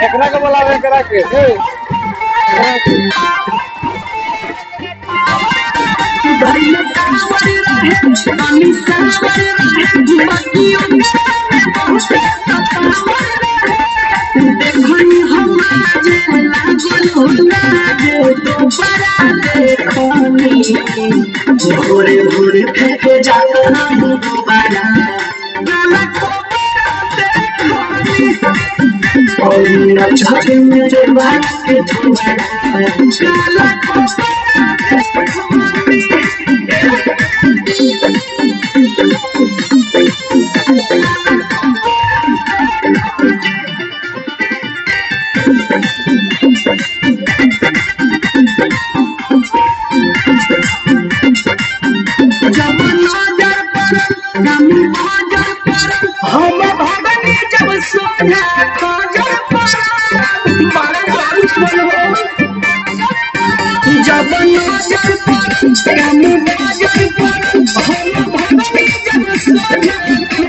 एकरा के बोलावे एकरा के भोरे भोरे फेंके जाता दोबारा छाती मेरे बात के हम भगनी जब सोना जब नजर पर हम बाजार पर हम भगनी जब सोना